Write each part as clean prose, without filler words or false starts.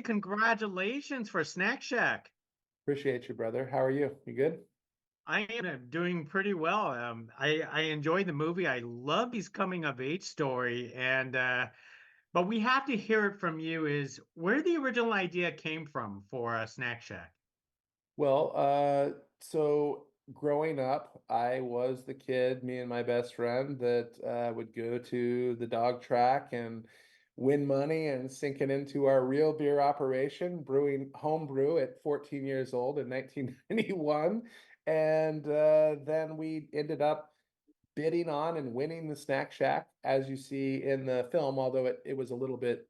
congratulations for Snack Shack. Appreciate you, brother. How are you? You good? I am doing pretty well. I enjoyed the movie. I love his coming of age story, and but we have to hear it from you. Is where the original idea came from for Snack Shack? Well, so growing up, I was the kid, me and my best friend, that would go to the dog track and win money and sink it into our real beer operation, brewing home brew at 14 years old in 1991. And then we ended up bidding on and winning the Snack Shack, as you see in the film, although it was a little bit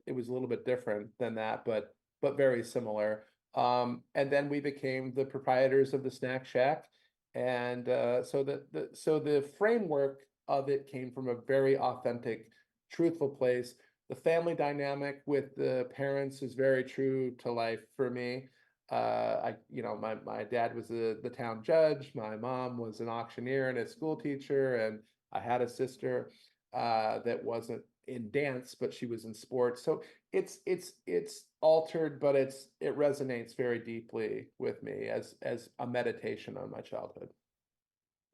different than that, but very similar. And then we became the proprietors of the Snack Shack, and so the framework of it came from a very authentic, truthful place. The family dynamic with the parents is very true to life for me. My dad was the town judge. My mom was an auctioneer and a school teacher, and I had a sister that wasn't in dance, but she was in sports. So it's altered, but it resonates very deeply with me as a meditation on my childhood.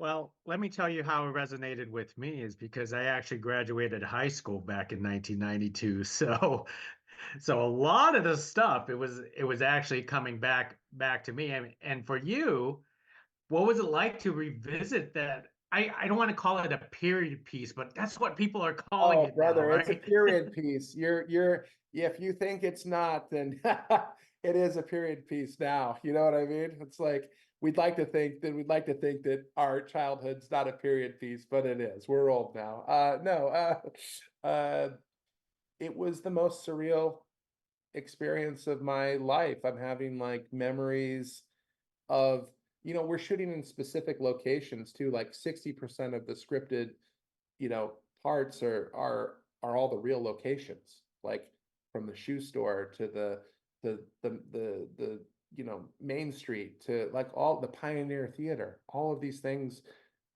Well, let me tell you how it resonated with me is because I actually graduated high school back in 1992. So a lot of the stuff it was actually coming back to me. And for you, what was it like to revisit that? I don't want to call it a period piece, but that's what people are calling Oh, it now, brother, it's a right? period piece. If you think it's not, then it is a period piece now. You know what I mean? It's like we'd like to think that our childhood's not a period piece, but it is. We're old now. No, it was the most surreal experience of my life. I'm having like memories of, we're shooting in specific locations too, like 60% of the scripted, parts are all the real locations, like from the shoe store to the Main Street to like all the Pioneer Theater, all of these things,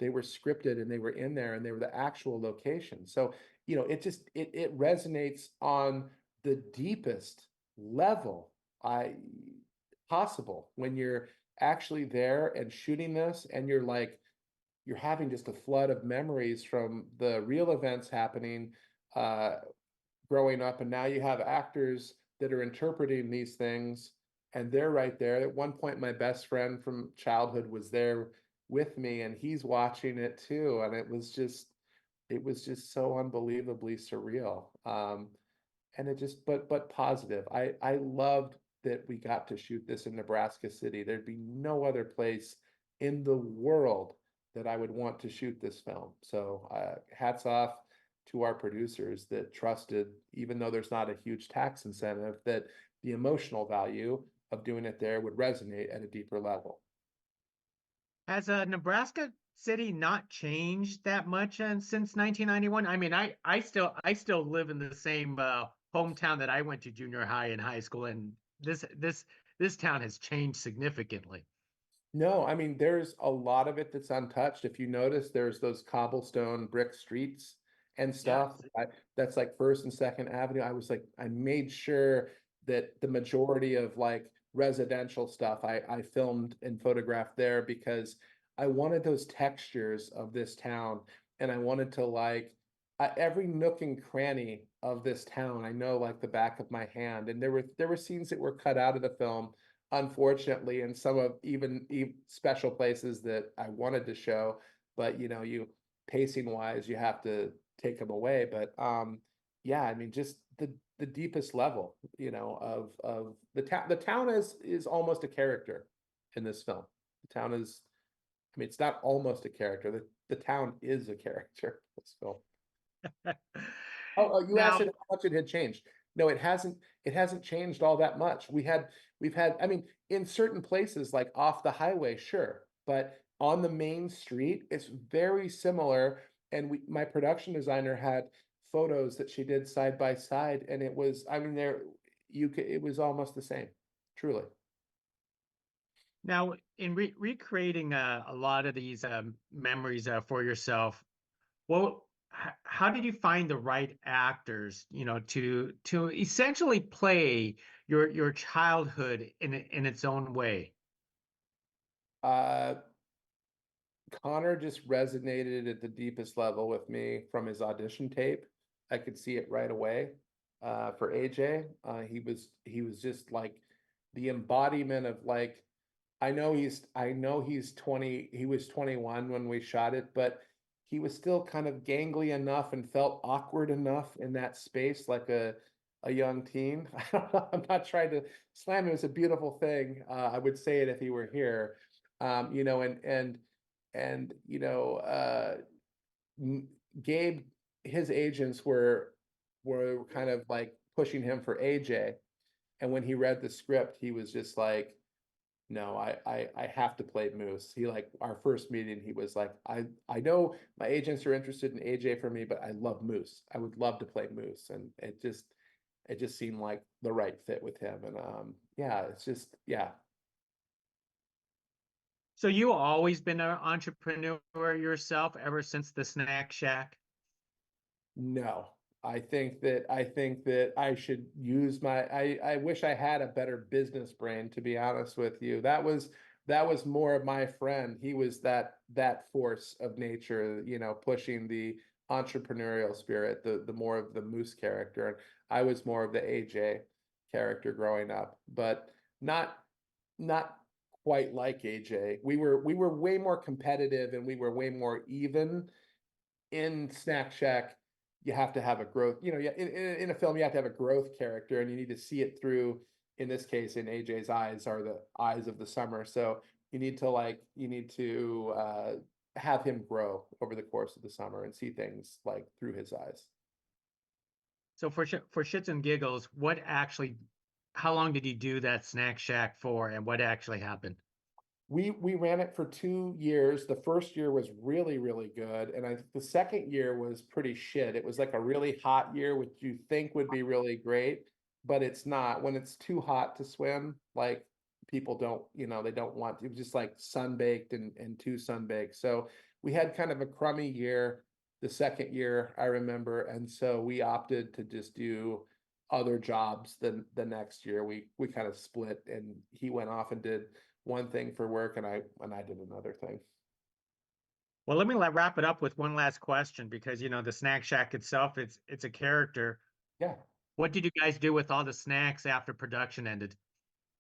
they were scripted and they were in there and they were the actual locations. So, it resonates on the deepest level I possible when you're actually there and shooting this and you're having just a flood of memories from the real events happening uh growing up, and now you have actors that are interpreting these things and they're right there. At one point my best friend from childhood was there with me and he's watching it too, and it was just so unbelievably surreal. And it just but positive. I loved that we got to shoot this in Nebraska City. There'd be no other place in the world that I would want to shoot this film. So hats off to our producers that trusted, even though there's not a huge tax incentive, that the emotional value of doing it there would resonate at a deeper level. Has Nebraska City not changed that much since 1991? I mean, I still live in the same hometown that I went to junior high and high school, and this town has changed significantly. No, I mean, there's a lot of it that's untouched. If you notice, there's those cobblestone brick streets and stuff. Yes. That's like First and Second Avenue. I made sure that the majority of like residential stuff I filmed and photographed there because I wanted those textures of this town, and I wanted to like every nook and cranny of this town. I know like the back of my hand, and there were scenes that were cut out of the film, unfortunately, in some of even special places that I wanted to show, but you pacing wise, you have to take them away. But yeah, I mean, just the deepest level, of the town. The town is almost a character in this film. The town is, I mean, it's not almost a character. The town is a character in this film. Oh, you asked Now, it how much it had changed. No, it hasn't. It hasn't changed all that much. We've had. I mean, in certain places, like off the highway, sure, but on the main street, it's very similar. And my production designer had photos that she did side by side, and it was. I mean, it was almost the same, truly. now, in recreating a lot of these memories for yourself, what how did you find the right actors, to essentially play your childhood in its own way? Uh, Connor just resonated at the deepest level with me from his audition tape. I could see it right away. For AJ, he was just like the embodiment of like, I know he's 20, he was 21 when we shot it, but he was still kind of gangly enough and felt awkward enough in that space, like a young teen. I don't know, I'm not trying to slam him. It's a beautiful thing. I would say it if he were here. And Gabe, his agents were kind of like pushing him for AJ. And when he read the script, he was just like, no, I have to play Moose. He like our first meeting, he was like, I know my agents are interested in AJ for me, but I love Moose. I would love to play Moose. And it just seemed like the right fit with him. And yeah, it's just yeah. So you always been an entrepreneur yourself ever since the Snack Shack? No, I think that I should use I wish I had a better business brain, to be honest with you. That was more of my friend. He was that force of nature, pushing the entrepreneurial spirit, the more of the Moose character. And I was more of the AJ character growing up, but not not quite like AJ. We were way more competitive and we were way more even in Snack Shack. You have to have a growth, in a film, you have to have a growth character and you need to see it through. In this case, in AJ's eyes are the eyes of the summer. So you need to have him grow over the course of the summer and see things like through his eyes. So for shits and giggles, how long did you do that Snack Shack for, and what actually happened? We ran it for 2 years. The first year was really, really good. And I think the second year was pretty shit. It was like a really hot year, which you think would be really great, but it's not. When it's too hot to swim, like people don't, they don't want, it was just like sunbaked and too sunbaked. So we had kind of a crummy year the second year, I remember. And so we opted to just do other jobs the next year. We kind of split and he went off and did one thing for work and I did another thing. Well, let me wrap it up with one last question, because the Snack Shack itself, it's a character. Yeah. What did you guys do with all the snacks after production ended?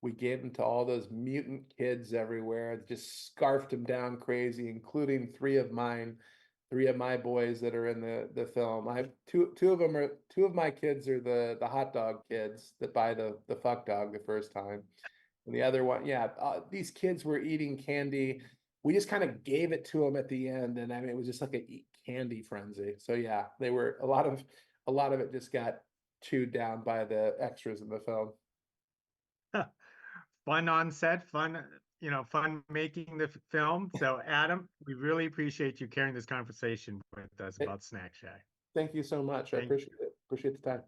We gave them to all those mutant kids everywhere, just scarfed them down crazy, including three of my boys that are in the film. I have two of my kids are the hot dog kids that buy the fuck dog the first time. And the other one, yeah, these kids were eating candy. We just kind of gave it to them at the end, and I mean, it was just like a eat candy frenzy. So yeah, they were a lot of it just got chewed down by the extras in the film. Fun on set, fun making the film. So, Adam, we really appreciate you carrying this conversation with us Th- about Snack Shack. Thank you so much. I Thank appreciate it. Appreciate the time.